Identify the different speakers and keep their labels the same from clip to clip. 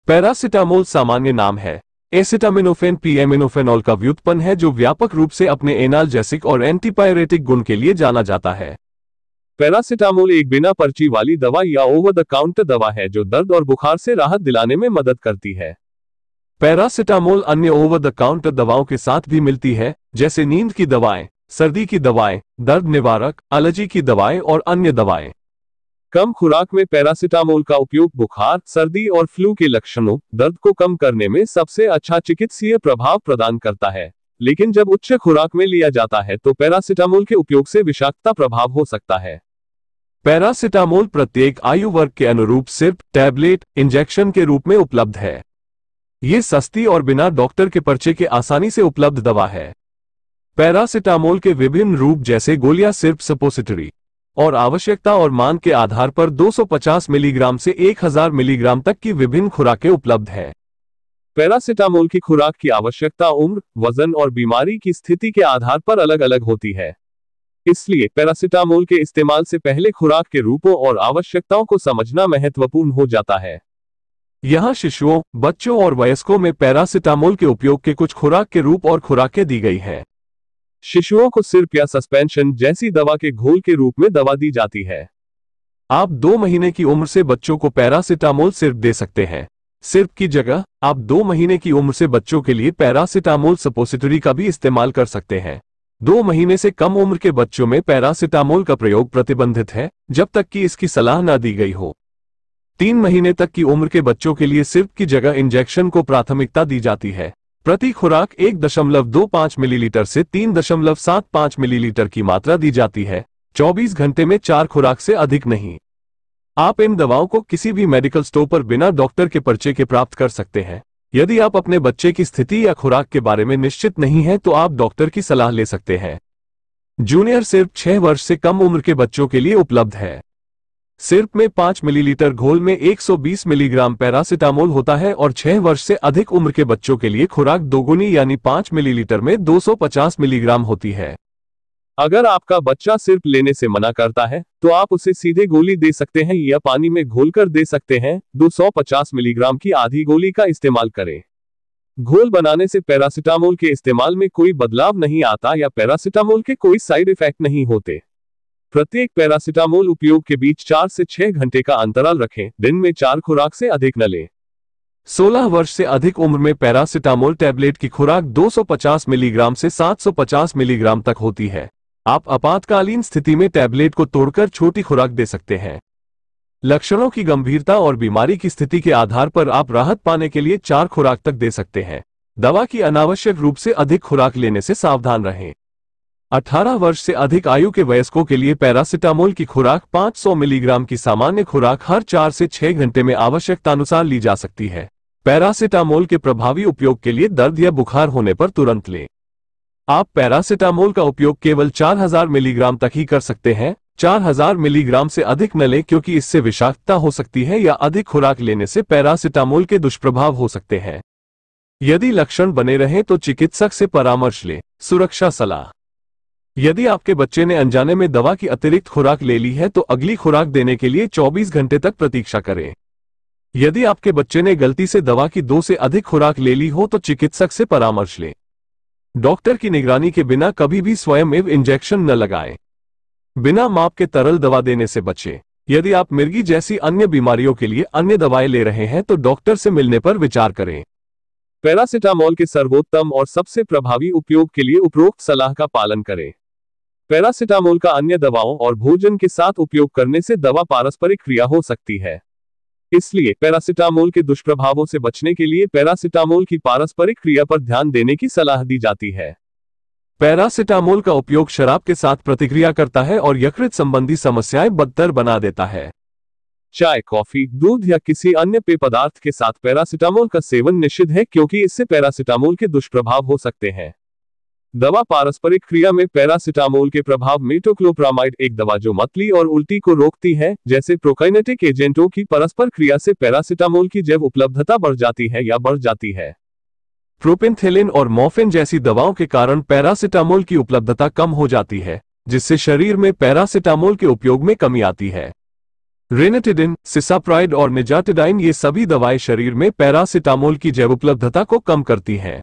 Speaker 1: Paracetamol सामान्य नाम है। एसिटामिनोफेन पीएमिनोफेनॉल का व्युत्पन्न है जो व्यापक रूप से अपने एनाल्जेसिक और एंटीपायरेटिक गुण के लिए जाना जाता है। पैरासिटामोल एक बिना पर्ची वाली दवा या ओवर द काउंटर दवा है जो दर्द और बुखार से राहत दिलाने में मदद करती है। पैरासिटामोल अन्य ओवर द काउंटर दवाओं के साथ भी मिलती है, जैसे नींद की दवाएं, सर्दी की दवाएं, दर्द निवारक, एलर्जी की दवाएं और अन्य दवाएं। कम खुराक में पैरासिटामोल का उपयोग बुखार, सर्दी और फ्लू के लक्षणों, दर्द को कम करने में सबसे अच्छा चिकित्सीय प्रभाव प्रदान करता है, लेकिन जब उच्च खुराक में लिया जाता है तो पैरासिटामोल के उपयोग से विषाक्तता प्रभाव हो सकता है। पैरासिटामोल प्रत्येक आयु वर्ग के अनुरूप सिर्फ टैबलेट, इंजेक्शन के रूप में उपलब्ध है। ये सस्ती और बिना डॉक्टर के पर्चे के आसानी से उपलब्ध दवा है। पैरासिटामोल के विभिन्न रूप जैसे गोलियां, सिर्फ सपोजिटरी और आवश्यकता और मांग के आधार पर 250 मिलीग्राम से 1000 मिलीग्राम तक की विभिन्न खुराकें उपलब्ध है। पैरासिटामोल की खुराक की आवश्यकता उम्र, वजन और बीमारी की स्थिति के आधार पर अलग अलग होती है। इसलिए पैरासिटामोल के इस्तेमाल से पहले खुराक के रूपों और आवश्यकताओं को समझना महत्वपूर्ण हो जाता है। यहाँ शिशुओं, बच्चों और वयस्कों में पैरासिटामोल के उपयोग के कुछ खुराक के रूप और खुराकें दी गई हैं। शिशुओं को सिरप या सस्पेंशन जैसी दवा के घोल के रूप में दवा दी जाती है। आप 2 महीने की उम्र से बच्चों को पैरासिटामोल सिरप दे सकते हैं। सिरप की जगह आप 2 महीने की उम्र से बच्चों के लिए पैरासिटामोल सपोजिटरी का भी इस्तेमाल कर सकते हैं। 2 महीने से कम उम्र के बच्चों में पैरासिटामोल का प्रयोग प्रतिबंधित है, जब तक कि इसकी सलाह न दी गई हो। 3 महीने तक की उम्र के बच्चों के लिए सिरप की जगह इंजेक्शन को प्राथमिकता दी जाती है। प्रति खुराक 1.25 मिलीलीटर से 3.75 मिलीलीटर की मात्रा दी जाती है। 24 घंटे में 4 खुराक से अधिक नहीं। आप इन दवाओं को किसी भी मेडिकल स्टोर पर बिना डॉक्टर के पर्चे के प्राप्त कर सकते हैं। यदि आप अपने बच्चे की स्थिति या खुराक के बारे में निश्चित नहीं हैं तो आप डॉक्टर की सलाह ले सकते हैं। जूनियर सिरप 6 वर्ष से कम उम्र के बच्चों के लिए उपलब्ध है। सिरप में 5 मिलीलीटर घोल में 120 मिलीग्राम पैरासिटामोल होता है और 6 वर्ष से अधिक उम्र के बच्चों के लिए खुराक दोगुनी यानी 5 मिलीलीटर में 250 मिलीग्राम होती है। अगर आपका बच्चा सिरप लेने से मना करता है तो आप उसे सीधे गोली दे सकते हैं या पानी में घोलकर दे सकते हैं। 250 मिलीग्राम की आधी गोली का इस्तेमाल करें। घोल बनाने से पैरासिटामोल के इस्तेमाल में कोई बदलाव नहीं आता या पैरासिटामोल के कोई साइड इफेक्ट नहीं होते। प्रत्येक पैरासिटामोल उपयोग के बीच 4 से 6 घंटे का अंतराल रखें। दिन में 4 खुराक से अधिक न लें। 16 वर्ष से अधिक उम्र में पैरासिटामोल टैबलेट की खुराक 250 मिलीग्राम से 750 मिलीग्राम तक होती है। आप आपातकालीन स्थिति में टैबलेट को तोड़कर छोटी खुराक दे सकते हैं। लक्षणों की गंभीरता और बीमारी की स्थिति के आधार पर आप राहत पाने के लिए 4 खुराक तक दे सकते हैं। दवा की अनावश्यक रूप से अधिक खुराक लेने से सावधान रहें। 18 वर्ष से अधिक आयु के वयस्कों के लिए पैरासिटामोल की खुराक 500 मिलीग्राम की सामान्य खुराक हर 4 से 6 घंटे में आवश्यकतानुसार ली जा सकती है। पैरासिटामोल के प्रभावी उपयोग के लिए दर्द या बुखार होने पर तुरंत लें। आप पैरासिटामोल का उपयोग केवल 4000 मिलीग्राम तक ही कर सकते हैं। 4000 मिलीग्राम से अधिक न लें क्योंकि इससे विषाक्तता हो सकती है या अधिक खुराक लेने से पैरासिटामोल के दुष्प्रभाव हो सकते हैं। यदि लक्षण बने रहें तो चिकित्सक से परामर्श लें। सुरक्षा सलाह: यदि आपके बच्चे ने अनजाने में दवा की अतिरिक्त खुराक ले ली है तो अगली खुराक देने के लिए 24 घंटे तक प्रतीक्षा करें। यदि आपके बच्चे ने गलती से दवा की 2 से अधिक खुराक ले ली हो तो चिकित्सक से परामर्श लें। डॉक्टर की निगरानी के बिना कभी भी स्वयं इंजेक्शन न लगाएं। बिना माप के तरल दवा देने से बचें। यदि आप मिर्गी जैसी अन्य बीमारियों के लिए अन्य दवाएं ले रहे हैं तो डॉक्टर से मिलने पर विचार करें। पैरासिटामोल के सर्वोत्तम और सबसे प्रभावी उपयोग के लिए उपरोक्त सलाह का पालन करें। पैरासिटामोल का अन्य दवाओं और भोजन के साथ उपयोग करने से दवा पारस्परिक क्रिया हो सकती है। इसलिए पैरासिटामोल के दुष्प्रभावों से बचने के लिए पैरासिटामोल की पारस्परिक क्रिया पर ध्यान देने की सलाह दी जाती है। पैरासिटामोल का उपयोग शराब के साथ प्रतिक्रिया करता है और यकृत संबंधी समस्याएं बदतर बना देता है। चाय, कॉफी, दूध या किसी अन्य पेय पदार्थ के साथ पैरासिटामोल का सेवन निषिद्ध है क्योंकि इससे पैरासिटामोल के दुष्प्रभाव हो सकते हैं। दवा पारस्परिक क्रिया में पैरासिटामोल के प्रभाव: मेटोक्लोप्रामाइड एक दवा जो मतली और उल्टी को रोकती है, जैसे प्रोकाइनेटिक एजेंटों की परस्पर क्रिया से पैरासिटामोल की जैव उपलब्धता बढ़ जाती है या बढ़ जाती है। प्रोपेंथेलिन और मॉर्फिन जैसी दवाओं के कारण पैरासिटामोल की उपलब्धता कम हो जाती है, जिससे शरीर में पैरासिटामोल के उपयोग में कमी आती है। रेनेटिडिन, सिसाप्राइड और निजाटिडाइन ये सभी दवाएं शरीर में पैरासिटामोल की जैव उपलब्धता को कम करती हैं।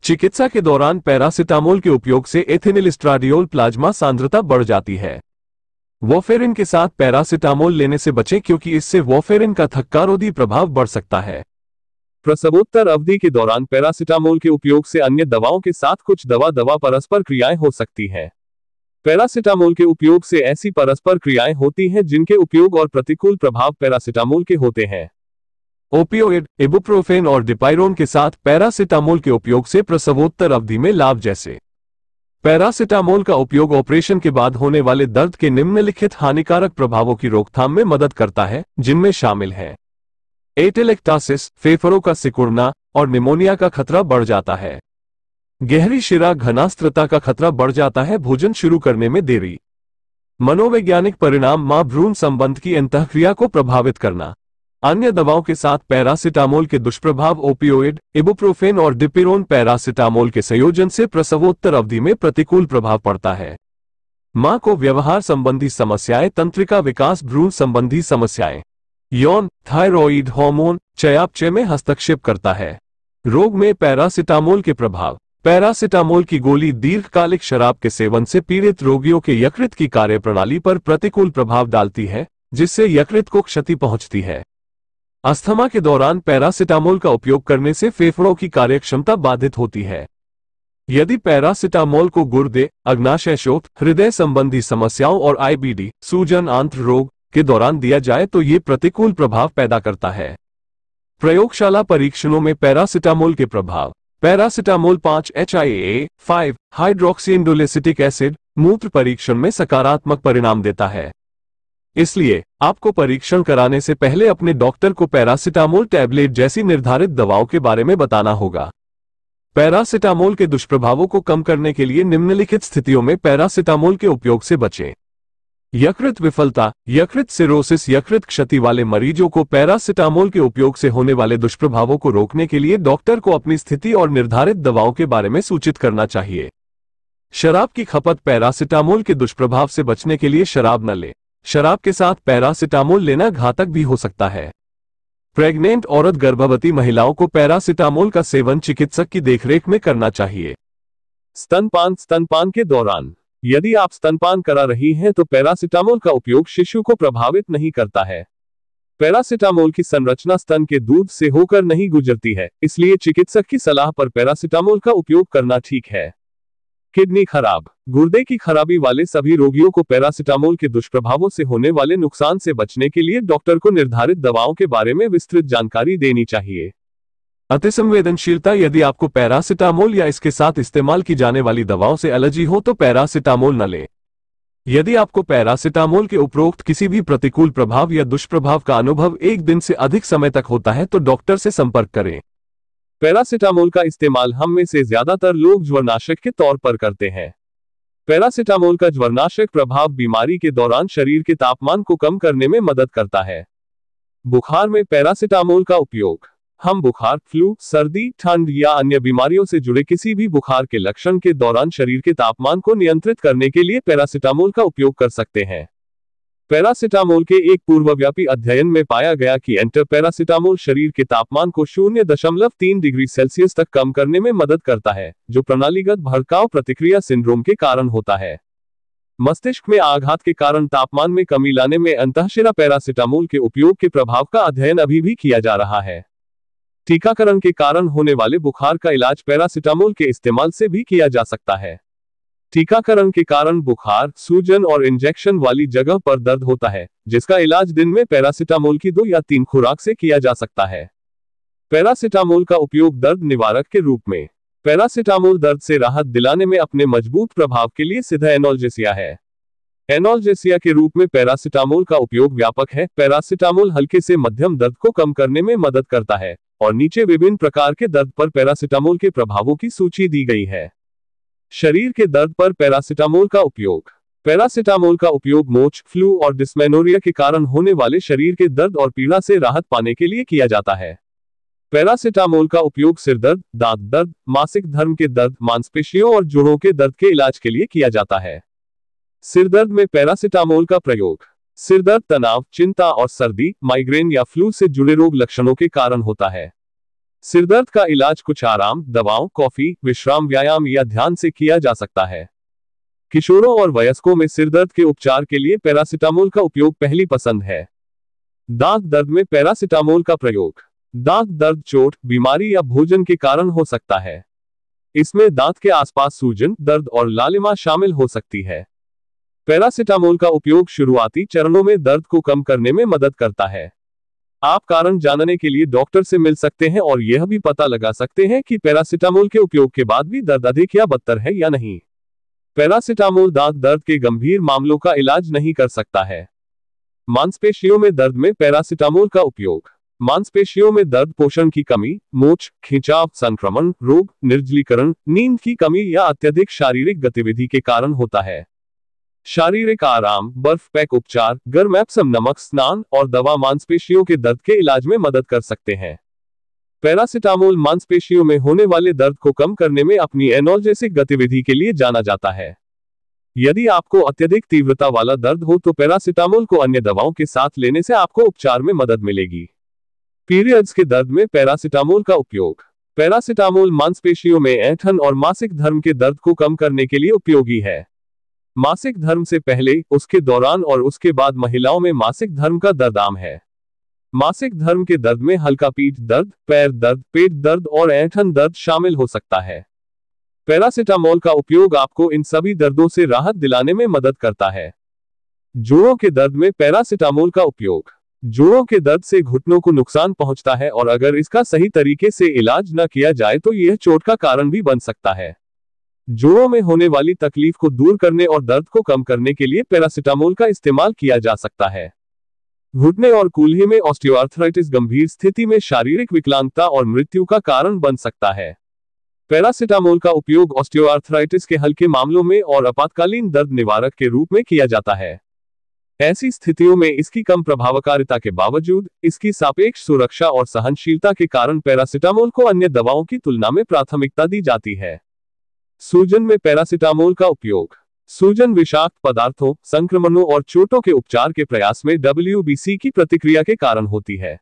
Speaker 1: चिकित्सा के दौरान पैरासिटामोल के उपयोग से एथिनिल एस्ट्राडियोल प्लाज्मा सांद्रता बढ़ जाती है। वॉफेरिन के साथ पैरासिटामोल लेने से बचें क्योंकि इससे वॉफेरिन का थक्कारोधी प्रभाव बढ़ सकता है। प्रसवोत्तर अवधि के दौरान पैरासिटामोल के उपयोग से अन्य दवाओं के साथ कुछ दवा परस्पर क्रियाएं हो सकती हैं। पैरासिटामोल के उपयोग से ऐसी परस्पर क्रियाएं होती हैं जिनके उपयोग और प्रतिकूल प्रभाव पैरासिटामोल के होते हैं। ओपियोइड, इबुप्रोफेन और डिपाइरोन के साथ पैरासिटामोल के उपयोग से प्रसवोत्तर अवधि में लाभ जैसे पैरासिटामोल का उपयोग ऑपरेशन के बाद होने वाले दर्द के निम्नलिखित हानिकारक प्रभावों की रोकथाम में मदद करता है, जिनमें शामिल है एटेलेक्टासिस, फेफड़ों का सिकुड़ना और निमोनिया का खतरा बढ़ जाता है। गहरी शिरा घनास्त्रता का खतरा बढ़ जाता है। भोजन शुरू करने में देरी। मनोवैज्ञानिक परिणाम मां भ्रूण संबंध की अंतःक्रिया को प्रभावित करना। अन्य दवाओं के साथ पैरासिटामोल के दुष्प्रभाव ओपियोइड, इबुप्रोफेन और डिपिरोन पैरासिटामोल के संयोजन से प्रसवोत्तर अवधि में प्रतिकूल प्रभाव पड़ता है। मां को व्यवहार संबंधी समस्याएं, तंत्रिका विकास, भ्रूण संबंधी समस्याएं, यौन, थायरॉइड हार्मोन चयापचय में हस्तक्षेप करता है। रोग में पैरासिटामोल के प्रभाव। पैरासिटामोल की गोली दीर्घकालिक शराब के सेवन से पीड़ित रोगियों के यकृत की कार्यप्रणाली पर प्रतिकूल प्रभाव डालती है, जिससे यकृत को क्षति पहुंचती है। अस्थमा के दौरान पैरासिटामोल का उपयोग करने से फेफड़ों की कार्यक्षमता बाधित होती है। यदि पैरासिटामोल को गुर्दे, अग्नाशय शोथ, हृदय संबंधी समस्याओं और आईबीडी, सूजन आंत्र रोग के दौरान दिया जाए तो ये प्रतिकूल प्रभाव पैदा करता है। प्रयोगशाला परीक्षणों में पैरासिटामोल के प्रभाव। पैरासिटामोल 5-HIAA-5 हाइड्रोक्सीइंडोलेसिटिक एसिड मूत्र परीक्षण में सकारात्मक परिणाम देता है। इसलिए आपको परीक्षण कराने से पहले अपने डॉक्टर को पैरासिटामोल टैबलेट जैसी निर्धारित दवाओं के बारे में बताना होगा। पैरासिटामोल के दुष्प्रभावों को कम करने के लिए निम्नलिखित स्थितियों में पैरासिटामोल के उपयोग से बचें। यकृत विफलता, यकृत सिरोसिस, यकृत क्षति वाले मरीजों को पैरासिटामोल के उपयोग से होने वाले दुष्प्रभावों को रोकने के लिए डॉक्टर को अपनी स्थिति और निर्धारित दवाओं के बारे में सूचित करना चाहिए। शराब की खपत। पैरासिटामोल के दुष्प्रभाव से बचने के लिए शराब न लें। शराब के साथ पैरासिटामोल लेना घातक भी हो सकता है। प्रेग्नेंट औरत, गर्भवती महिलाओं को पैरासिटामोल का सेवन चिकित्सक की देखरेख में करना चाहिए। स्तनपान। स्तनपान के दौरान यदि आप स्तनपान करा रही हैं तो पैरासिटामोल का उपयोग शिशु को प्रभावित नहीं करता है। पैरासिटामोल की संरचना स्तन के दूध से होकर नहीं गुजरती है, इसलिए चिकित्सक की सलाह पर पैरासिटामोल का उपयोग करना ठीक है। किडनी खराब। गुर्दे की खराबी वाले सभी रोगियों को पैरासिटामोल के दुष्प्रभावों से होने वाले नुकसान से बचने के लिए डॉक्टर को निर्धारित दवाओं के बारे में विस्तृत जानकारी देनी चाहिए। अतिसंवेदनशीलता। यदि आपको पैरासिटामोल या इसके साथ इस्तेमाल की जाने वाली दवाओं से एलर्जी हो तो पैरासिटामोल न लें। यदि आपको पैरासिटामोल के उपरोक्त किसी भी प्रतिकूल प्रभाव या दुष्प्रभाव का अनुभव 1 दिन से अधिक समय तक होता है तो डॉक्टर से संपर्क करें। पैरासिटामोल का इस्तेमाल हम में से ज्यादातर लोग ज्वरनाशक के तौर पर करते हैं। पैरासिटामोल का ज्वरनाशक प्रभाव बीमारी के दौरान शरीर के तापमान को कम करने में मदद करता है। बुखार में पैरासिटामोल का उपयोग। हम बुखार, फ्लू, सर्दी, ठंड या अन्य बीमारियों से जुड़े किसी भी बुखार के लक्षण के दौरान शरीर के तापमान को नियंत्रित करने के लिए पैरासिटामोल का उपयोग कर सकते हैं। पैरासिटामोल के एक पूर्वव्यापी अध्ययन में पाया गया कि पैरासिटामोल शरीर के तापमान को 0.3 डिग्री सेल्सियस तक कम करने में मदद करता है, जो प्रणालीगत भड़काव प्रतिक्रिया सिंड्रोम के कारण होता है। मस्तिष्क में आघात के कारण तापमान में कमी लाने में अंतःशिरा पैरासिटामोल के उपयोग के प्रभाव का अध्ययन अभी भी किया जा रहा है। टीकाकरण के कारण होने वाले बुखार का इलाज पैरासिटामोल के इस्तेमाल से भी किया जा सकता है। टीकाकरण के कारण बुखार, सूजन और इंजेक्शन वाली जगह पर दर्द होता है, जिसका इलाज दिन में पैरासिटामोल की 2 या 3 खुराक से किया जा सकता है। पैरासिटामोल का उपयोग दर्द निवारक के रूप में। पैरासिटामोल दर्द से राहत दिलाने में अपने मजबूत प्रभाव के लिए सिद्ध एनॉल्जेसिया है। एनॉल्जेसिया के रूप में पैरासिटामोल का उपयोग व्यापक है। पैरासिटामोल हल्के से मध्यम दर्द को कम करने में मदद करता है और नीचे विभिन्न प्रकार के दर्द पर पैरासिटामोल के प्रभावों की सूची दी गई है। शरीर के दर्द पर पैरासिटामोल का उपयोग। पैरासिटामोल का उपयोग मोच, फ्लू और डिस्मेनोरिया के कारण होने वाले शरीर के दर्द और पीड़ा से राहत पाने के लिए किया जाता है। पैरासिटामोल का उपयोग सिर दर्द, दांत दर्द, मासिक धर्म के दर्द, मांसपेशियों और जोड़ों के दर्द के इलाज के लिए किया जाता है। सिर दर्द में पैरासिटामोल का प्रयोग। सिरदर्द तनाव, चिंता और सर्दी, माइग्रेन या फ्लू से जुड़े रोग लक्षणों के कारण होता है। सिरदर्द का इलाज कुछ आराम, दवाओं, कॉफी, विश्राम, व्यायाम या ध्यान से किया जा सकता है। किशोरों और वयस्कों में सिरदर्द के उपचार के लिए पैरासिटामोल का उपयोग पहली पसंद है। दांत दर्द में पैरासिटामोल का प्रयोग। दांत दर्द चोट, बीमारी या भोजन के कारण हो सकता है। इसमें दांत के आसपास सूजन, दर्द और लालिमा शामिल हो सकती है। पैरासिटामोल का उपयोग शुरुआती चरणों में दर्द को कम करने में मदद करता है। आप कारण जानने के लिए डॉक्टर से मिल सकते हैं और यह भी पता लगा सकते हैं कि पैरासिटामोल के उपयोग के बाद भी दर्द अधिक या बदतर है या नहीं। पैरासिटामोल दांत दर्द के गंभीर मामलों का इलाज नहीं कर सकता है। मांसपेशियों में दर्द में पैरासिटामोल का उपयोग। मांसपेशियों में दर्द पोषण की कमी, मोच, खिंचाव, संक्रमण, रोग, निर्जलीकरण, नींद की कमी या अत्यधिक शारीरिक गतिविधि के कारण होता है। शारीरिक आराम, बर्फ पैक उपचार, गर्म एप्सम नमक स्नान और दवा मांसपेशियों के दर्द के इलाज में मदद कर सकते हैं। पैरासिटामोल मांसपेशियों में होने वाले दर्द को कम करने में अपनी एनाल्जेसिक गतिविधि के लिए जाना जाता है। यदि आपको अत्यधिक तीव्रता वाला दर्द हो तो पैरासिटामोल को अन्य दवाओं के साथ लेने से आपको उपचार में मदद मिलेगी। पीरियड्स के दर्द में पैरासिटामोल का उपयोग। पैरासिटामोल मांसपेशियों में ऐंठन और मासिक धर्म के दर्द को कम करने के लिए उपयोगी है। मासिक धर्म से पहले, उसके दौरान और उसके बाद महिलाओं में मासिक धर्म का दर्द आम है। मासिक धर्म के दर्द में हल्का पीठ दर्द, पैर दर्द, पेट दर्द और ऐंठन दर्द शामिल हो सकता है। पैरासिटामोल का उपयोग आपको इन सभी दर्दों से राहत दिलाने में मदद करता है। जोड़ों के दर्द में पैरासिटामोल का उपयोग। जोड़ों के दर्द से घुटनों को नुकसान पहुंचता है और अगर इसका सही तरीके से इलाज न किया जाए तो यह चोट का कारण भी बन सकता है। जोड़ों में होने वाली तकलीफ को दूर करने और दर्द को कम करने के लिए पैरासिटामोल का इस्तेमाल किया जा सकता है। घुटने और कूल्हे में ऑस्टियोआर्थराइटिस गंभीर स्थिति में शारीरिक विकलांगता और मृत्यु का कारण बन सकता है। पैरासिटामोल का उपयोग ऑस्टियोआर्थराइटिस के हल्के मामलों में और आपातकालीन दर्द निवारक के रूप में किया जाता है। ऐसी स्थितियों में इसकी कम प्रभावकारिता के बावजूद इसकी सापेक्ष सुरक्षा और सहनशीलता के कारण पैरासिटामोल को अन्य दवाओं की तुलना में प्राथमिकता दी जाती है। सूजन में पैरासिटामोल का उपयोग। सूजन विषाक्त पदार्थों, संक्रमणों और चोटों के उपचार के प्रयास में WBC की प्रतिक्रिया के कारण होती है।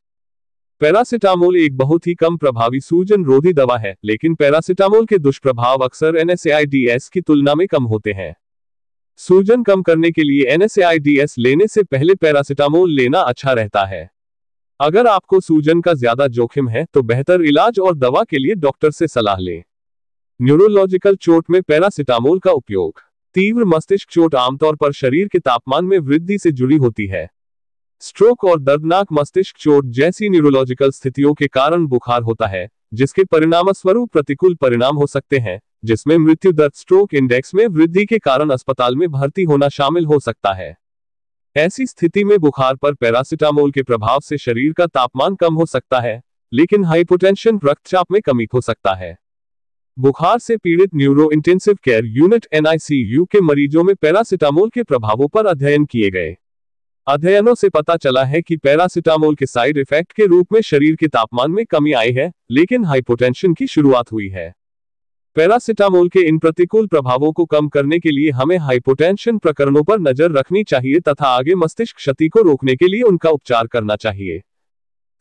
Speaker 1: पैरासिटामोल एक बहुत ही कम प्रभावी सूजन रोधी दवा है, लेकिन पैरासिटामोल के दुष्प्रभाव अक्सर NSAIDs की तुलना में कम होते हैं। सूजन कम करने के लिए NSAIDs लेने से पहले पैरासिटामोल लेना अच्छा रहता है। अगर आपको सूजन का ज्यादा जोखिम है तो बेहतर इलाज और दवा के लिए डॉक्टर से सलाह लें। न्यूरोलॉजिकल चोट में पैरासिटामोल का उपयोग। तीव्र मस्तिष्क चोट आमतौर पर शरीर के तापमान में वृद्धि से जुड़ी होती है। स्ट्रोक और दर्दनाक मस्तिष्क चोट जैसी न्यूरोलॉजिकल स्थितियों के कारण बुखार होता है, जिसके परिणामस्वरूप प्रतिकूल परिणाम हो सकते हैं, जिसमें मृत्यु दर, स्ट्रोक इंडेक्स में वृद्धि के कारण अस्पताल में भर्ती होना शामिल हो सकता है। ऐसी स्थिति में बुखार पर पैरासिटामोल के प्रभाव से शरीर का तापमान कम हो सकता है, लेकिन हाइपोटेंशन, रक्तचाप में कमी हो सकता है। बुखार से पीड़ित neuro intensive care unit NICU के मरीजों में पैरासिटामोल के प्रभावों पर अध्ययन किए गए। अध्ययनों से पता चला है कि पैरासिटामोल के साइड इफेक्ट के रूप में शरीर के तापमान में कमी आई है, लेकिन हाइपोटेंशन की शुरुआत हुई है। पैरासिटामोल के इन प्रतिकूल प्रभावों को कम करने के लिए हमें हाइपोटेंशन प्रकरणों पर नजर रखनी चाहिए तथा आगे मस्तिष्क क्षति को रोकने के लिए उनका उपचार करना चाहिए।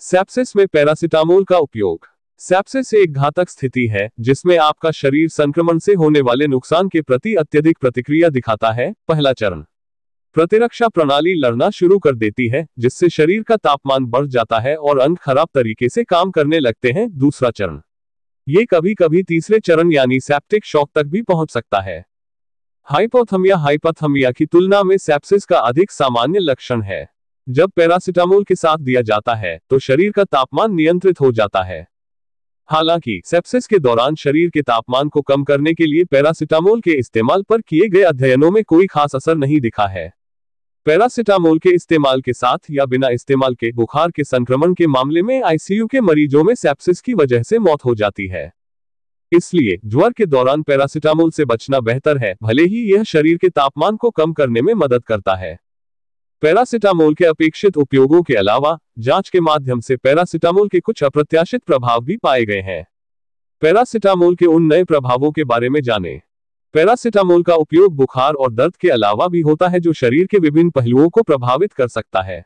Speaker 1: सेप्सिस में पैरासिटामोल का उपयोग। सेप्सिस एक घातक स्थिति है जिसमें आपका शरीर संक्रमण से होने वाले नुकसान के प्रति अत्यधिक प्रतिक्रिया दिखाता है। पहला चरण, प्रतिरक्षा प्रणाली लड़ना शुरू कर देती है, जिससे शरीर का तापमान बढ़ जाता है और अंग खराब तरीके से काम करने लगते हैं। दूसरा चरण, ये कभी कभी तीसरे चरण यानी सेप्टिक शॉक तक भी पहुंच सकता है। हाइपोथर्मिया की तुलना में सेप्सिस का अधिक सामान्य लक्षण है। जब पैरासिटामोल के साथ दिया जाता है तो शरीर का तापमान नियंत्रित हो जाता है। हालांकि सेप्सिस के दौरान शरीर के तापमान को कम करने के लिए पैरासिटामोल के इस्तेमाल पर किए गए अध्ययनों में कोई खास असर नहीं दिखा है। पैरासिटामोल के इस्तेमाल के साथ या बिना इस्तेमाल के बुखार के संक्रमण के मामले में ICU के मरीजों में सेप्सिस की वजह से मौत हो जाती है। इसलिए ज्वर के दौरान पैरासिटामोल से बचना बेहतर है, भले ही यह शरीर के तापमान को कम करने में मदद करता है। पैरासिटामोल के अपेक्षित उपयोगों के अलावा जांच के माध्यम से पैरासिटामोल के कुछ अप्रत्याशित प्रभाव भी पाए गए हैं। पैरासिटामोल के उन नए प्रभावों के बारे में जानें। पैरासिटामोल का उपयोग बुखार और दर्द के अलावा भी होता है, जो शरीर के विभिन्न पहलुओं को प्रभावित कर सकता है।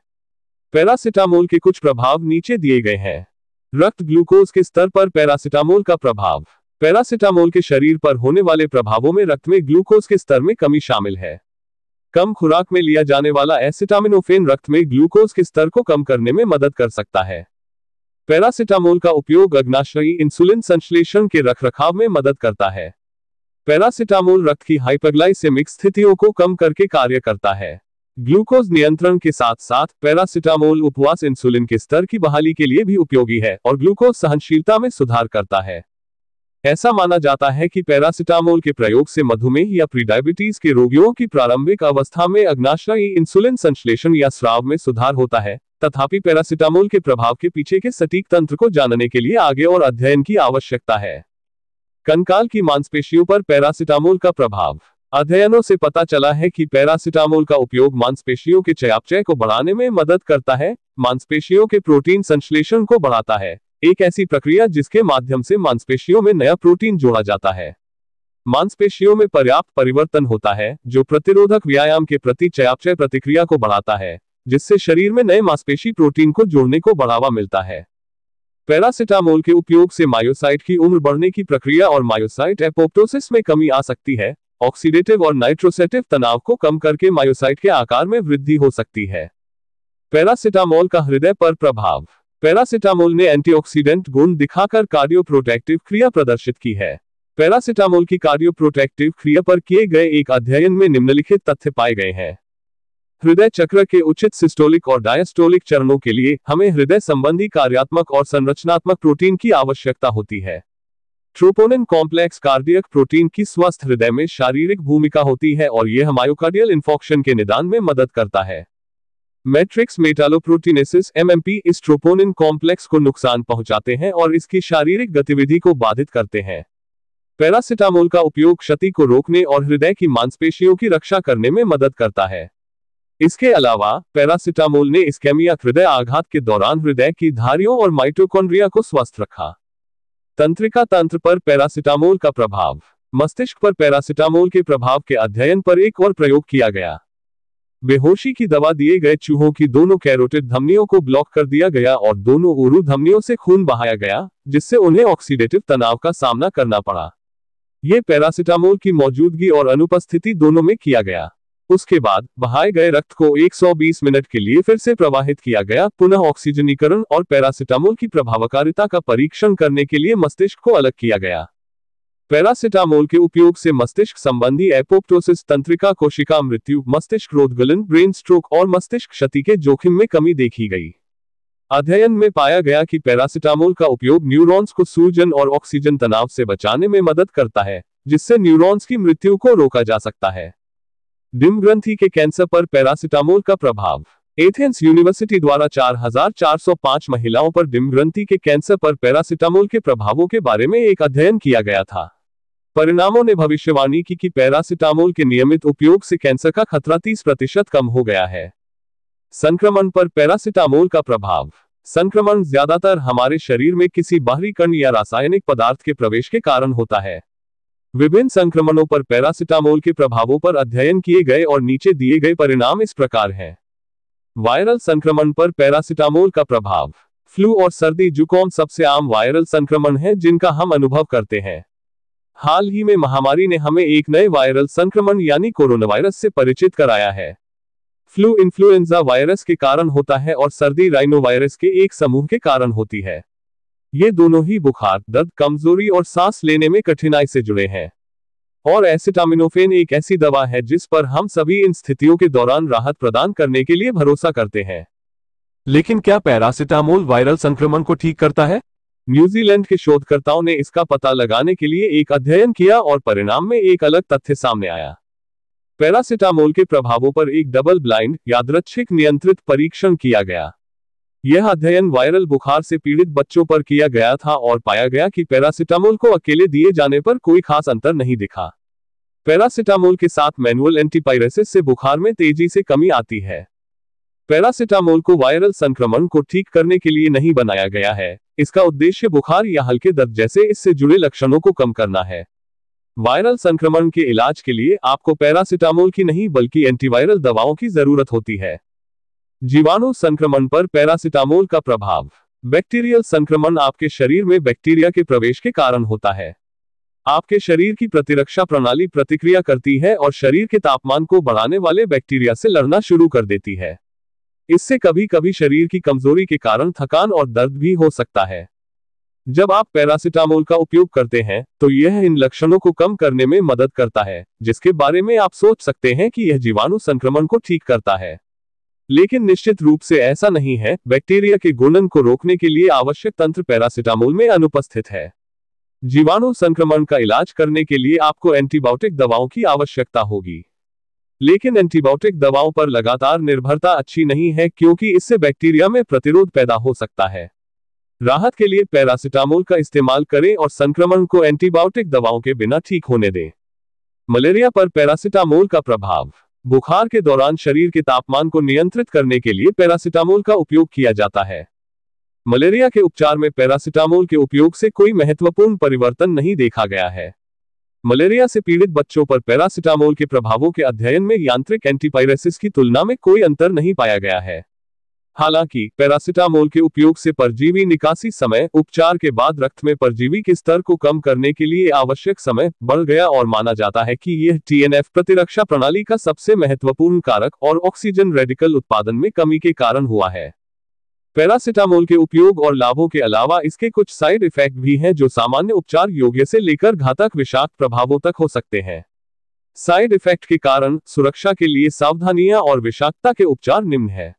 Speaker 1: पैरासिटामोल के कुछ प्रभाव नीचे दिए गए हैं। रक्त ग्लूकोज के स्तर पर पैरासिटामोल का प्रभाव। पैरासिटामोल के शरीर पर होने वाले प्रभावों में रक्त में ग्लूकोज के स्तर में कमी शामिल है। कम खुराक में लिया जाने वाला एसिटामिनोफेन रक्त में ग्लूकोज के स्तर को कम करने में मदद कर सकता है। पैरासिटामोल का उपयोग अग्नाशयी इंसुलिन संश्लेषण के रखरखाव में मदद करता है। पैरासिटामोल रक्त की हाइपरग्लाइसेमिक स्थितियों को कम करके कार्य करता है। ग्लूकोज नियंत्रण के साथ साथ पैरासिटामोल उपवास इंसुलिन के स्तर की बहाली के लिए भी उपयोगी है और ग्लूकोज सहनशीलता में सुधार करता है। ऐसा माना जाता है कि पैरासिटामोल के प्रयोग से मधुमेह या प्रीडायबिटीज के रोगियों की प्रारंभिक अवस्था में अग्नाशयी इंसुलिन संश्लेषण या स्राव में सुधार होता है। तथापि पैरासिटामोल के प्रभाव के पीछे के सटीक तंत्र को जानने के लिए आगे और अध्ययन की आवश्यकता है। कंकाल की मांसपेशियों पर पैरासिटामोल का प्रभाव। अध्ययनों से पता चला है कि पैरासिटामोल का उपयोग मांसपेशियों के चयापचय को बढ़ाने में मदद करता है, मांसपेशियों के प्रोटीन संश्लेषण को बढ़ाता है, एक ऐसी प्रक्रिया जिसके माध्यम से मांसपेशियों में नया प्रोटीन जोड़ा जाता है। मांसपेशियों में पर्याप्त परिवर्तन होता है जो प्रतिरोधक व्यायाम के प्रति चयापचय प्रतिक्रिया को बढ़ाता है, जिससे शरीर में नए मांसपेशी प्रोटीन को जोड़ने को बढ़ावा मिलता है। पैरासिटामोल के उपयोग से मायोसाइट की उम्र बढ़ने की प्रक्रिया और मायोसाइट एपोप्टोसिस में कमी आ सकती है। ऑक्सीडेटिव और नाइट्रोसेटिव तनाव को कम करके मायोसाइट के आकार में वृद्धि हो सकती है। पैरासिटामोल का हृदय पर प्रभाव। पैरासिटामोल ने एंटीऑक्सीडेंट गुण दिखाकर कार्डियोप्रोटेक्टिव क्रिया प्रदर्शित की है। पैरासिटामोल की कार्डियोप्रोटेक्टिव क्रिया पर किए गए एक अध्ययन में निम्नलिखित तथ्य पाए गए हैं। हृदय चक्र के उचित सिस्टोलिक और डायस्टोलिक चरणों के लिए हमें हृदय संबंधी कार्यात्मक और संरचनात्मक प्रोटीन की आवश्यकता होती है। ट्रोपोनिन कॉम्प्लेक्स कार्डियक प्रोटीन की स्वस्थ हृदय में शारीरिक भूमिका होती है और यह मायोकार्डियल इंफॉक्शन के निदान में मदद करता है। मैट्रिक्स मेटालोप्रोटीनेसिस (MMP) इस ट्रोपोनिन कॉम्प्लेक्स को नुकसान पहुंचाते हैं और इसकी शारीरिक गतिविधि को बाधित करते हैं। पैरासिटामोल का उपयोग क्षति को रोकने और हृदय की मांसपेशियों की रक्षा करने में मदद करता है। इसके अलावा पैरासिटामोल ने इस्केमिया हृदय आघात के दौरान हृदय की धारियों और माइटोकॉन्ड्रिया को स्वस्थ रखा। तंत्रिका तंत्र पर पैरासिटामोल का प्रभाव। मस्तिष्क पर पैरासिटामोल के प्रभाव के अध्ययन पर एक और प्रयोग किया गया। बेहोशी की दवा दिए गए चूहों की दोनों कैरोटिड धमनियों को ब्लॉक कर दिया गया और दोनों ऊरू धमनियों से खून बहाया गया, जिससे उन्हें ऑक्सीडेटिव तनाव का सामना करना पड़ा। यह पैरासिटामोल की मौजूदगी और अनुपस्थिति दोनों में किया गया। उसके बाद बहाए गए रक्त को 120 मिनट के लिए फिर से प्रवाहित किया गया, पुनः ऑक्सीजनीकरण और पैरासिटामोल की प्रभावकारिता का परीक्षण करने के लिए मस्तिष्क को अलग किया गया। पैरासिटामोल के उपयोग से मस्तिष्क संबंधी एपोप्टोसिस, तंत्रिका कोशिका मृत्यु, मस्तिष्क रोधगलन, ब्रेन स्ट्रोक और मस्तिष्क क्षति के जोखिम में कमी देखी गई। अध्ययन में पाया गया कि पैरासिटामोल का उपयोग न्यूरॉन्स को सूजन और ऑक्सीजन तनाव से बचाने में मदद करता है, जिससे न्यूरॉन्स की मृत्यु को रोका जा सकता है। डिम्ब ग्रंथि के कैंसर पर पैरासिटामोल का प्रभाव। एथेंस यूनिवर्सिटी द्वारा 4405 महिलाओं पर डिम्ब ग्रंथि के कैंसर पर पैरासिटामोल के प्रभावों के बारे में एक अध्ययन किया गया था। परिणामों ने भविष्यवाणी की कि पैरासिटामोल के नियमित उपयोग से कैंसर का खतरा 30% कम हो गया है। संक्रमण पर पैरासिटामोल का प्रभाव। संक्रमण ज्यादातर हमारे शरीर में किसी बाहरी कण या रासायनिक पदार्थ के प्रवेश के कारण होता है। विभिन्न संक्रमणों पर पैरासिटामोल के प्रभावों पर अध्ययन किए गए और नीचे दिए गए परिणाम इस प्रकार हैं। वायरल संक्रमण पर पैरासिटामोल का प्रभाव। फ्लू और सर्दी जुकाम सबसे आम वायरल संक्रमण है जिनका हम अनुभव करते हैं। हाल ही में महामारी ने हमें एक नए वायरल संक्रमण यानी कोरोना वायरस से परिचित कराया है। फ्लू इन्फ्लुएंजा वायरस के कारण होता है और सर्दी राइनो वायरस के एक समूह के कारण होती है। ये दोनों ही बुखार, दर्द, कमजोरी और सांस लेने में कठिनाई से जुड़े हैं। और एसिटामिनोफेन एक ऐसी दवा है जिस पर हम सभी इन स्थितियों के दौरान राहत प्रदान करने के लिए भरोसा करते हैं।
Speaker 2: लेकिन क्या पैरासिटामोल वायरल संक्रमण को ठीक करता है?
Speaker 1: न्यूजीलैंड के शोधकर्ताओं ने इसका पता लगाने के लिए एक अध्ययन किया और परिणाम में एक अलग तथ्य सामने आया। पैरासिटामोल के प्रभावों पर एक डबल ब्लाइंड, यादृच्छिक नियंत्रित परीक्षण किया गया। यह अध्ययन वायरल बुखार से पीड़ित बच्चों पर किया गया था और पाया गया कि पैरासिटामोल को अकेले दिए जाने पर कोई खास अंतर नहीं दिखा। पैरासिटामोल के साथ मैनुअल एंटीपायरेसिस से बुखार में तेजी से कमी आती है। पैरासिटामोल को वायरल संक्रमण को ठीक करने के लिए नहीं बनाया गया है। इसका उद्देश्य बुखार या हल्के दर्द जैसे इससे जुड़े लक्षणों को कम करना है। वायरल संक्रमण के इलाज के लिए आपको पैरासिटामोल की नहीं बल्कि एंटीवायरल दवाओं की जरूरत होती है। जीवाणु संक्रमण पर पैरासिटामोल का प्रभाव। बैक्टीरियल संक्रमण आपके शरीर में बैक्टीरिया के प्रवेश के कारण होता है। आपके शरीर की प्रतिरक्षा प्रणाली प्रतिक्रिया करती है और शरीर के तापमान को बढ़ाने वाले बैक्टीरिया से लड़ना शुरू कर देती है। इससे कभी कभी शरीर की कमजोरी के कारण थकान और दर्द भी हो सकता है। जब आप पैरासिटामोल का उपयोग करते हैं तो यह इन लक्षणों को कम करने में मदद करता है, जिसके बारे में आप सोच सकते हैं कि यह जीवाणु संक्रमण को ठीक करता है, लेकिन निश्चित रूप से ऐसा नहीं है। बैक्टीरिया के गुणन को रोकने के लिए आवश्यक तंत्र पैरासिटामोल में अनुपस्थित है। जीवाणु संक्रमण का इलाज करने के लिए आपको एंटीबायोटिक दवाओं की आवश्यकता होगी, लेकिन एंटीबायोटिक दवाओं पर लगातार निर्भरता अच्छी नहीं है क्योंकि इससे बैक्टीरिया में प्रतिरोध पैदा हो सकता है। राहत के लिए पैरासिटामोल का इस्तेमाल करें और संक्रमण को एंटीबायोटिक दवाओं के बिना ठीक होने दें। मलेरिया पर पैरासिटामोल का प्रभाव। बुखार के दौरान शरीर के तापमान को नियंत्रित करने के लिए पैरासिटामोल का उपयोग किया जाता है। मलेरिया के उपचार में पैरासिटामोल के उपयोग से कोई महत्वपूर्ण परिवर्तन नहीं देखा गया है। मलेरिया से पीड़ित बच्चों पर पैरासिटामोल के प्रभावों के अध्ययन में यांत्रिक एंटीपायरेसिस की तुलना में कोई अंतर नहीं पाया गया है। हालांकि पैरासिटामोल के उपयोग से परजीवी निकासी समय, उपचार के बाद रक्त में परजीवी के स्तर को कम करने के लिए आवश्यक समय बढ़ गया और माना जाता है कि यह टीएनएफ प्रतिरक्षा प्रणाली का सबसे महत्वपूर्ण कारक और ऑक्सीजन रेडिकल उत्पादन में कमी के कारण हुआ है। पैरासिटामोल के उपयोग और लाभों के अलावा इसके कुछ साइड इफेक्ट भी हैं जो सामान्य उपचार योग्य से लेकर घातक विषाक्त प्रभावों तक हो सकते हैं। साइड इफेक्ट के कारण सुरक्षा के लिए सावधानियां और विषाक्तता के उपचार निम्न है।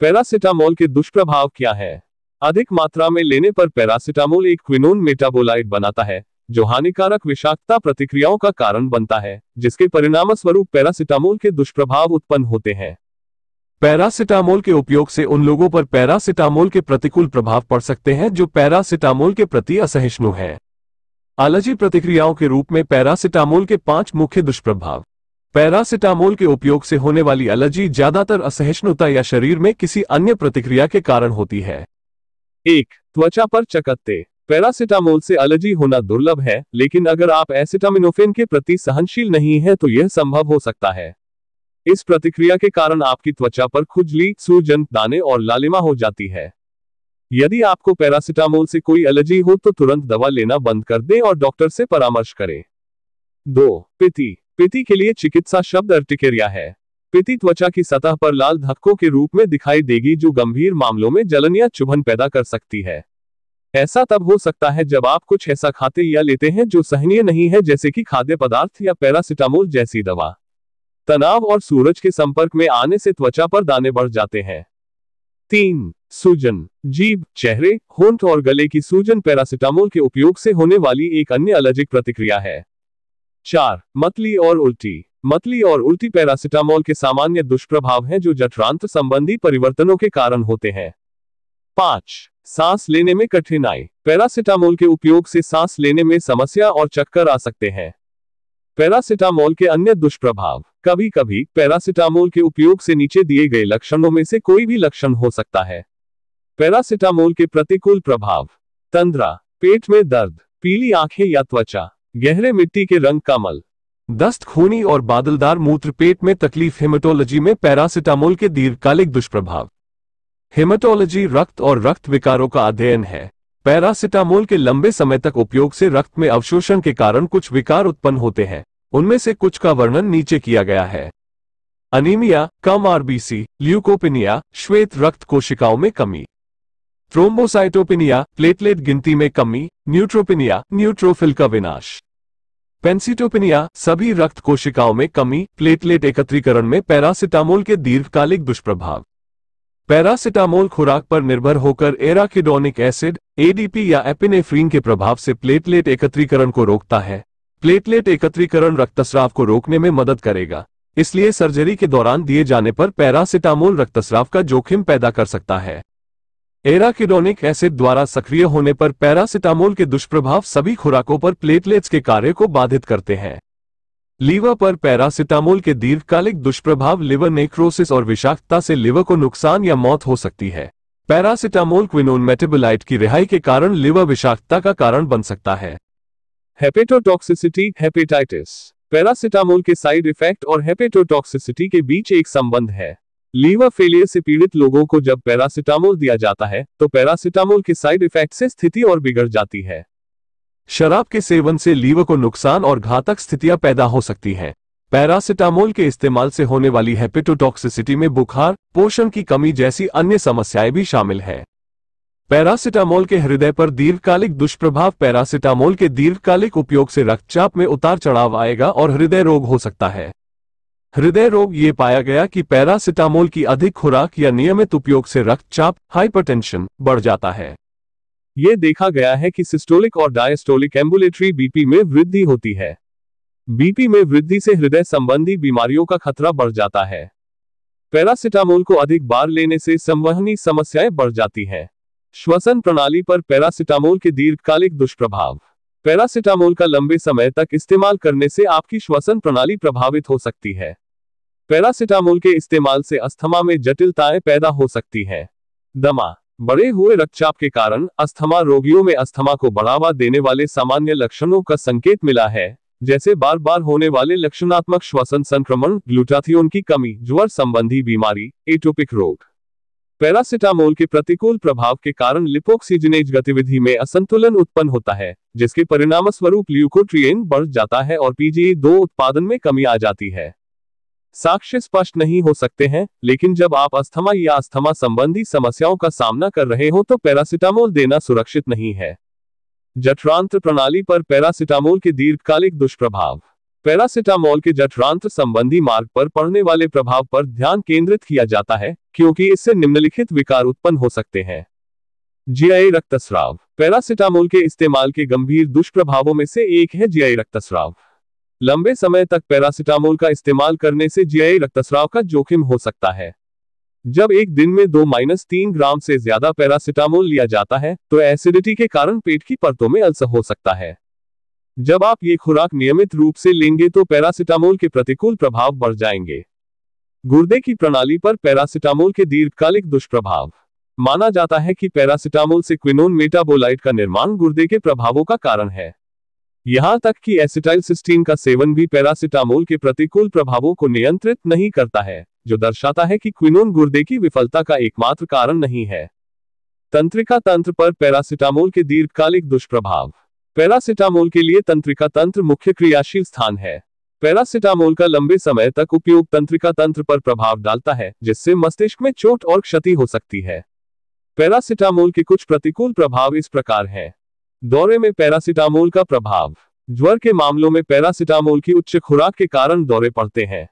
Speaker 1: पैरासिटामोल के दुष्प्रभाव क्या है? अधिक मात्रा में लेने पर पैरासिटामोल एक क्विनोन मेटाबोलाइट बनाता है जो हानिकारक विषाक्तता प्रतिक्रियाओं का कारण बनता है, जिसके परिणामस्वरूप पैरासिटामोल के दुष्प्रभाव उत्पन्न होते हैं।
Speaker 2: पैरासिटामोल के उपयोग से उन लोगों पर पैरासिटामोल के प्रतिकूल प्रभाव पड़ सकते हैं जो पैरासिटामोल के प्रति असहिष्णु हैं। एलर्जी प्रतिक्रियाओं के रूप में पैरासिटामोल के 5 मुख्य दुष्प्रभाव। पैरासिटामोल के उपयोग से होने वाली एलर्जी ज्यादातर असहिष्णुता या शरीर में किसी अन्य प्रतिक्रिया के कारण होती है।
Speaker 1: 1. त्वचा पर चकत्ते। पैरासिटामोल से एलर्जी होना दुर्लभ है, लेकिन अगर आप एसिटामिनोफेन के प्रति सहनशील नहीं हैं तो यह संभव हो सकता है। इस प्रतिक्रिया के कारण आपकी त्वचा पर खुजली, सूजन, दाने और लालिमा हो जाती है। यदि आपको पैरासिटामोल से कोई एलर्जी हो तो तुरंत दवा लेना बंद कर दें और डॉक्टर से परामर्श करें। 2. पिति। पिति के लिए चिकित्सा शब्द अर्टिकेरिया है। पिति त्वचा की सतह पर लाल धक्कों के रूप में दिखाई देगी जो गंभीर मामलों में जलन या चुभन पैदा कर सकती है। ऐसा तब हो सकता है जब आप कुछ ऐसा खाते या लेते हैं जो सहनीय नहीं है, जैसे कि खाद्य पदार्थ या पैरासिटामोल जैसी दवा। तनाव और सूरज के संपर्क में आने से त्वचा पर दाने बढ़ जाते हैं। 3. सूजन। जीभ, चेहरे, होंठ और गले की सूजन पैरासिटामोल के उपयोग से होने वाली एक अन्य एलर्जिक प्रतिक्रिया है। 4. मतली और उल्टी। मतली और उल्टी पैरासिटामोल के सामान्य दुष्प्रभाव हैं जो जठरांत्र संबंधी परिवर्तनों के कारण होते हैं। 5. सांस लेने में कठिनाई। पैरासिटामोल के उपयोग से सांस लेने में समस्या और चक्कर आ सकते हैं। पैरासिटामोल के अन्य दुष्प्रभाव। कभी कभी पैरासिटामोल के उपयोग से नीचे दिए गए लक्षणों में से कोई भी लक्षण हो सकता है। पैरासिटामोल के प्रतिकूल प्रभाव। तंद्रा, पेट में दर्द, पीली आंखें या त्वचा, गहरे मिट्टी के रंग का मल,
Speaker 2: दस्त, खूनी और बादलदार मूत्र, पेट में तकलीफ। हेमेटोलॉजी में पैरासिटामोल के दीर्घकालिक दुष्प्रभाव। हेमेटोलॉजी रक्त और रक्त विकारों का अध्ययन है। पैरासिटामोल के लंबे समय तक उपयोग से रक्त में अवशोषण के कारण कुछ विकार उत्पन्न होते हैं। उनमें से कुछ का वर्णन नीचे किया गया है। अनीमिया, कम आरबीसी, ल्यूकोपिनिया, श्वेत रक्त कोशिकाओं में कमी, थ्रोम्बोसाइटोपिनिया, प्लेटलेट गिनती में कमी, न्यूट्रोपिनिया, न्यूट्रोफिल का विनाश, पेंसिटोपिनिया, सभी रक्त कोशिकाओं में कमी, प्लेटलेट एकत्रीकरण में पैरासिटामोल के दीर्घकालिक दुष्प्रभाव। पैरासिटामोल खुराक पर निर्भर होकर एराकिडोनिक एसिड, एडीपी या एपिनेफ्रीन के प्रभाव से प्लेटलेट एकत्रीकरण को रोकता है। प्लेटलेट एकत्रीकरण रक्तस्राव को रोकने में मदद करेगा, इसलिए सर्जरी के दौरान दिए जाने पर पैरासिटामोल रक्तस्राव का जोखिम पैदा कर सकता है। एराकिडोनिक एसिड द्वारा सक्रिय होने पर पैरासिटामोल के दुष्प्रभाव सभी खुराकों पर प्लेटलेट्स के कार्य को बाधित करते हैं। लीवर पर पैरासिटामोल के दीर्घकालिक दुष्प्रभाव। लिवर नेक्रोसिस और विषाक्तता से लिवर को नुकसान या मौत हो सकती है। पैरासिटामोल क्विनोन मेटाबोलाइट की रिहाई के कारण लिवर विषाक्तता का कारण बन सकता है।
Speaker 1: Hepatotoxicity, hepatitis. पैरासिटामोल के साइड इफेक्ट और हेपेटोटॉक्सिसिटी के बीच एक संबंध है। लीवर फेलियर से पीड़ित लोगों को जब पैरासिटामोल दिया जाता है तो पैरासिटामोल के साइड इफेक्ट से स्थिति और बिगड़ जाती है।
Speaker 2: शराब के सेवन से लीवर को नुकसान और घातक स्थितियां पैदा हो सकती हैं। पैरासिटामोल के इस्तेमाल से होने वाली हेपेटोटॉक्सिसिटी में बुखार, पोषण की कमी जैसी अन्य समस्याएं भी शामिल हैं। पैरासिटामोल के हृदय पर दीर्घकालिक दुष्प्रभाव। पैरासिटामोल के दीर्घकालिक उपयोग से रक्तचाप में उतार चढ़ाव आएगा और हृदय रोग हो सकता है। हृदय रोग। ये पाया गया कि पैरासिटामोल की अधिक खुराक या नियमित उपयोग से रक्तचाप, हाइपरटेंशन बढ़ जाता है।
Speaker 1: यह देखा गया है कि सिस्टोलिक और डायस्टोलिक एम्बुलेटरी बीपी में वृद्धि होती है। बीपी में वृद्धि से हृदय संबंधी बीमारियों का खतरा बढ़ जाता है। पैरासिटामोल को अधिक बार लेने से संवहनी समस्याएं बढ़ जाती हैं। श्वसन प्रणाली पर पैरासिटामोल के दीर्घकालिक दुष्प्रभाव। पैरासिटामोल का लंबे समय तक इस्तेमाल करने से आपकी श्वसन प्रणाली प्रभावित हो सकती है। पैरासिटामोल के इस्तेमाल से अस्थमा में जटिलताएं पैदा हो सकती हैं। दमा। बढ़े हुए रक्तचाप के कारण अस्थमा रोगियों में अस्थमा को बढ़ावा देने वाले सामान्य लक्षणों का संकेत मिला है, जैसे बार बार होने वाले लक्षणात्मक श्वसन संक्रमण, ग्लूटाथियोन की कमी, ज्वर संबंधी बीमारी, एटोपिक रोग। पैरासिटामोल के प्रतिकूल प्रभाव के कारण लिपोक्सिजनेज गतिविधि में असंतुलन उत्पन्न होता है, जिसके परिणामस्वरूप ल्यूकोट्रिएन बढ़ जाता है और PGE2 उत्पादन में कमी आ जाती है। साक्ष्य स्पष्ट नहीं हो सकते हैं, लेकिन जब आप अस्थमा या अस्थमा संबंधी समस्याओं का सामना कर रहे हो तो पैरासिटामोल देना सुरक्षित नहीं है। जठरांत्र प्रणाली पर पैरासिटामोल के दीर्घकालिक दुष्प्रभाव। पैरासिटामोल के जठरांत्र संबंधी मार्ग पर पड़ने वाले प्रभाव पर ध्यान केंद्रित किया जाता है, क्योंकि इससे निम्नलिखित विकार उत्पन्न हो सकते हैं। जीआई रक्तस्राव। पैरासिटामोल के इस्तेमाल के गंभीर दुष्प्रभावों में से एक है जीआई रक्तस्राव। लंबे समय तक पैरासिटामोल का इस्तेमाल करने से जीआई रक्तस्राव का जोखिम हो सकता है। जब एक दिन में 2-3 ग्राम से ज्यादा पैरासिटामोल लिया जाता है तो एसिडिटी के कारण पेट की परतों में अल्सर हो सकता है। जब आप ये खुराक नियमित रूप से लेंगे तो पैरासिटामोल के प्रतिकूल प्रभाव बढ़ जाएंगे। गुर्दे की प्रणाली पर पैरासिटामोल के दीर्घकालिक दुष्प्रभाव। माना जाता है कि पैरासिटामोल से क्विनोन मेटाबोलाइट का निर्माण गुर्दे के प्रभावों का कारण है। यहां तक कि एसिटाइलसिस्टीन का सेवन भी पैरासिटामोल के प्रतिकूल प्रभावों को नियंत्रित नहीं करता है, जो दर्शाता है कि क्विनोन गुर्दे की विफलता का एकमात्र कारण नहीं है। तंत्रिका तंत्र पर पैरासिटामोल के दीर्घकालिक दुष्प्रभाव। पैरासिटामोल के लिए तंत्रिका तंत्र मुख्य क्रियाशील स्थान है। पैरासिटामोल का लंबे समय तक उपयोग तंत्रिका तंत्र पर प्रभाव डालता है, जिससे मस्तिष्क में चोट और क्षति हो सकती है। पैरासिटामोल के कुछ प्रतिकूल प्रभाव इस प्रकार हैं। दौरे में पैरासिटामोल का प्रभाव। ज्वर के मामलों में पैरासिटामोल की उच्च खुराक के कारण दौरे पड़ते हैं।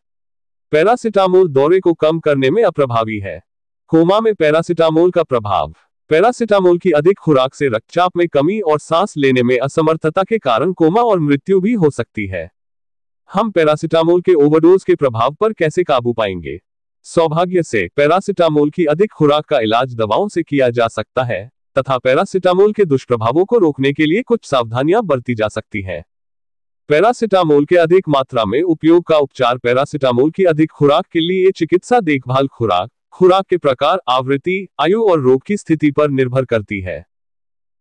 Speaker 1: पैरासिटामोल दौरे को कम करने में अप्रभावी है। कोमा में पैरासिटामोल का प्रभाव। पैरासिटामोल की अधिक खुराक से रक्तचाप में कमी और सांस लेने में असमर्थता के कारण कोमा और मृत्यु भी हो सकती है। हम पैरासिटामोल के ओवरडोज के प्रभाव पर कैसे काबू पाएंगे? सौभाग्य से पैरासिटामोल की अधिक खुराक का इलाज दवाओं से किया जा सकता है, तथा पैरासिटामोल के दुष्प्रभावों को रोकने के लिए कुछ सावधानियां बरती जा सकती हैं। पैरासिटामोल के अधिक मात्रा में उपयोग का उपचार। पैरासिटामोल की अधिक खुराक के लिए चिकित्सा देखभाल खुराक के प्रकार, आवृत्ति, आयु और रोग की स्थिति पर निर्भर करती है।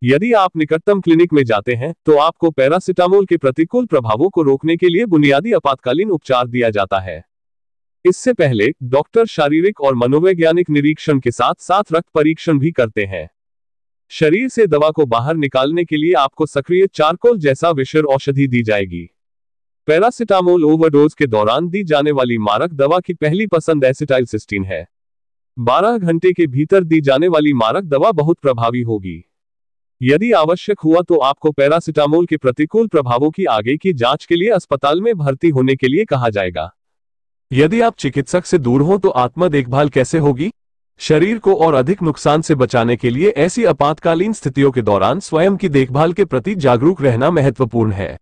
Speaker 1: यदि आप निकटतम क्लिनिक में जाते हैं तो आपको पैरासिटामोल के प्रतिकूल प्रभावों को रोकने के लिए बुनियादी आपातकालीन उपचार दिया जाता है। इससे पहले डॉक्टर शारीरिक और मनोवैज्ञानिक निरीक्षण के साथ साथ रक्त परीक्षण भी करते हैं। शरीर से दवा को बाहर निकालने के लिए आपको सक्रिय चारकोल जैसा विषर औषधि दी जाएगी। पैरासिटामोल ओवरडोज के दौरान दी जाने वाली मारक दवा की पहली पसंद एसिटाइलसिस्टीन है। 12 घंटे के भीतर दी जाने वाली मारक दवा बहुत प्रभावी होगी। यदि आवश्यक हुआ तो आपको पैरासिटामोल के प्रतिकूल प्रभावों की आगे की जांच के लिए अस्पताल में भर्ती होने के लिए कहा जाएगा।
Speaker 2: यदि आप चिकित्सक से दूर हो तो आत्म देखभाल कैसे होगी? शरीर को और अधिक नुकसान से बचाने के लिए ऐसी आपातकालीन स्थितियों के दौरान स्वयं की देखभाल के प्रति जागरूक रहना महत्वपूर्ण है।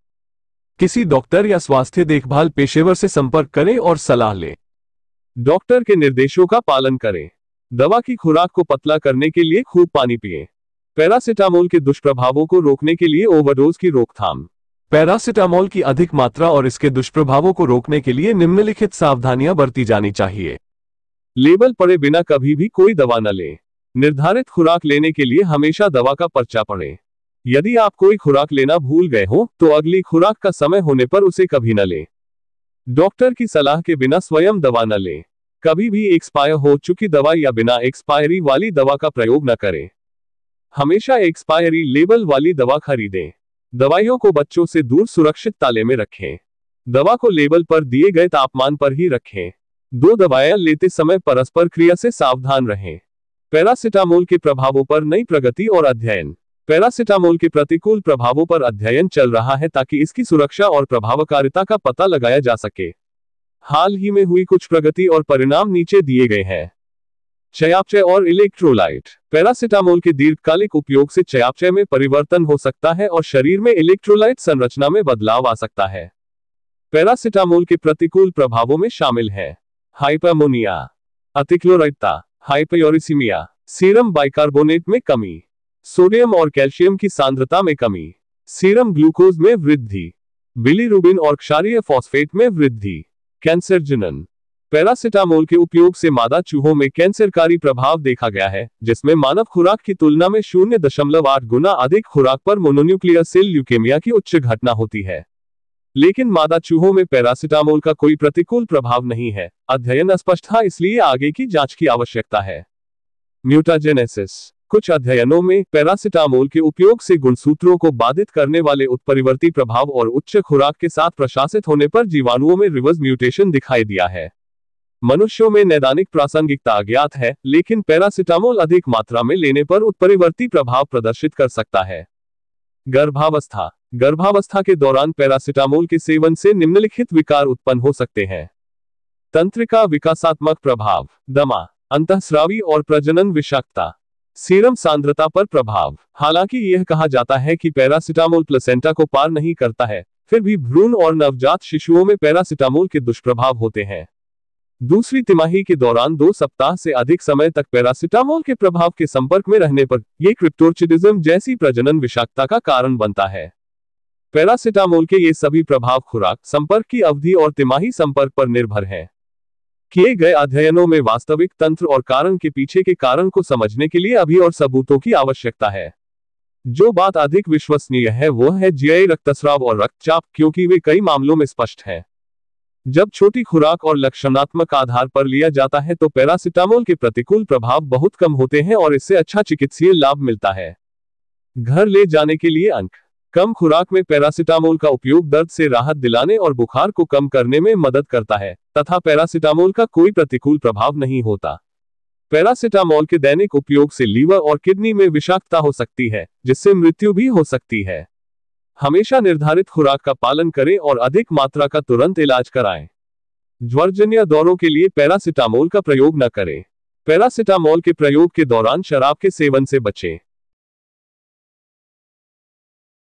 Speaker 2: किसी डॉक्टर या स्वास्थ्य देखभाल पेशेवर से संपर्क करें और सलाह लें।
Speaker 1: डॉक्टर के निर्देशों का पालन करें। दवा की खुराक को पतला करने के लिए खूब पानी पिएं। पैरासिटामोल के दुष्प्रभावों को रोकने के लिए ओवरडोज की रोकथाम।
Speaker 2: पैरासिटामोल की अधिक मात्रा और इसके दुष्प्रभावों को रोकने के लिए निम्नलिखित सावधानियां बरती जानी चाहिए।
Speaker 1: लेबल पढ़े बिना कभी भी कोई दवा न लें। निर्धारित खुराक लेने के लिए हमेशा दवा का पर्चा पढ़ें। यदि आप कोई खुराक लेना भूल गए हो तो अगली खुराक का समय होने पर उसे कभी न लें। डॉक्टर की सलाह के बिना स्वयं दवा न लें। कभी भी एक्सपायर हो चुकी दवा या बिना एक्सपायरी वाली दवा का प्रयोग न करें। हमेशा एक्सपायरी लेबल वाली दवा खरीदें। दवाइयों को बच्चों से दूर सुरक्षित ताले में रखें। दवा को लेबल पर दिए गए तापमान पर ही रखें। दो दवाएं लेते समय परस्पर क्रिया से सावधान रहें। पैरासिटामोल के प्रभावों पर नई प्रगति और अध्ययन। पैरासिटामोल के प्रतिकूल प्रभावों पर अध्ययन चल रहा है ताकि इसकी सुरक्षा और प्रभावकारिता का पता लगाया जा सके। हाल ही में हुई कुछ प्रगति और परिणाम नीचे दिए गए हैं। चयापचय और इलेक्ट्रोलाइट। पैरासिटामोल के दीर्घकालिक उपयोग से चयापचय में परिवर्तन हो सकता है और शरीर में इलेक्ट्रोलाइट संरचना में बदलाव आ सकता है। पैरासिटामोल के प्रतिकूल प्रभावों में शामिल है हाइपरमोनिया, अतिक्लोराइडता, हाइपरयूरिसीमिया, सीरम बाइकार्बोनेट में कमी, सोडियम और कैल्शियम की सांद्रता में कमी, सीरम ग्लूकोज में वृद्धि, बिलीरुबिन और क्षारीय फॉस्फेट में वृद्धि, कैंसर जनन। पैरासिटामोल के उपयोग से मादा चूहों में कैंसरकारी प्रभाव देखा गया है, जिसमें मानव खुराक की तुलना में 0.8 गुना अधिक खुराक पर मोनोन्यूक्लियर सेल ल्यूकेमिया की उच्च घटना होती है। लेकिन मादा चूहों में पैरासिटामोल का कोई प्रतिकूल प्रभाव नहीं है। अध्ययन अस्पष्ट था, इसलिए आगे की जांच की आवश्यकता है। म्यूटाजेनेसिस। कुछ अध्ययनों में पैरासिटामोल के उपयोग से गुणसूत्रों को बाधित करने वाले उत्परिवर्ती प्रभाव और उच्च खुराक के साथ प्रशासित होने पर जीवाणुओं में रिवर्स म्यूटेशन दिखाई दिया है। मनुष्यों में नैदानिक प्रासंगिकता अज्ञात है, लेकिन पैरासिटामोल अधिक मात्रा में लेने पर उत्परिवर्ती प्रभाव प्रदर्शित कर सकता है। गर्भावस्था। गर्भावस्था के दौरान पैरासिटामोल के सेवन से निम्नलिखित विकार उत्पन्न हो सकते हैं। तंत्रिका विकासात्मक प्रभाव, दमा, अंतःस्रावी और प्रजनन विषाक्तता, सीरम सांद्रता पर प्रभाव। हालांकि यह कहा जाता है कि पैरासिटामोल प्लेसेंटा को पार नहीं करता है, फिर भी भ्रूण और नवजात शिशुओं में पैरासिटामोल के दुष्प्रभाव होते हैं। दूसरी तिमाही के दौरान 2 सप्ताह से अधिक समय तक पैरासिटामोल के प्रभाव के संपर्क में रहने पर यह क्रिप्टोर्चिडिज्म जैसी प्रजनन विषाक्तता का कारण बनता है। पैरासिटामोल के ये सभी प्रभाव खुराक, संपर्क की अवधि और तिमाही संपर्क पर निर्भर हैं। किए गए अध्ययनों में वास्तविक तंत्र और कारण के पीछे के कारण को समझने के लिए अभी और सबूतों की आवश्यकता है। जो बात अधिक विश्वसनीय है वह है जीआई रक्तस्राव और रक्तचाप, क्योंकि वे कई मामलों में स्पष्ट हैं। जब छोटी खुराक और लक्षणात्मक आधार पर लिया जाता है तो पैरासिटामोल के प्रतिकूल प्रभाव बहुत कम होते हैं और इससे अच्छा चिकित्सीय लाभ मिलता है। घर ले जाने के लिए अंक। कम खुराक में पैरासिटामोल का उपयोग दर्द से राहत दिलाने और बुखार को कम करने में मदद करता है, तथा पैरासिटामोल का कोई प्रतिकूल प्रभाव नहीं होता। पैरासिटामोल के दैनिक उपयोग से लीवर और किडनी में विषाक्तता हो सकती है, जिससे मृत्यु भी हो सकती है। हमेशा निर्धारित खुराक का पालन करें और अधिक मात्रा का तुरंत इलाज कराएं। ज्वरजन्य दौरों के लिए पैरासिटामोल का प्रयोग न करें। पैरासिटामोल के प्रयोग के दौरान शराब के सेवन से बचें।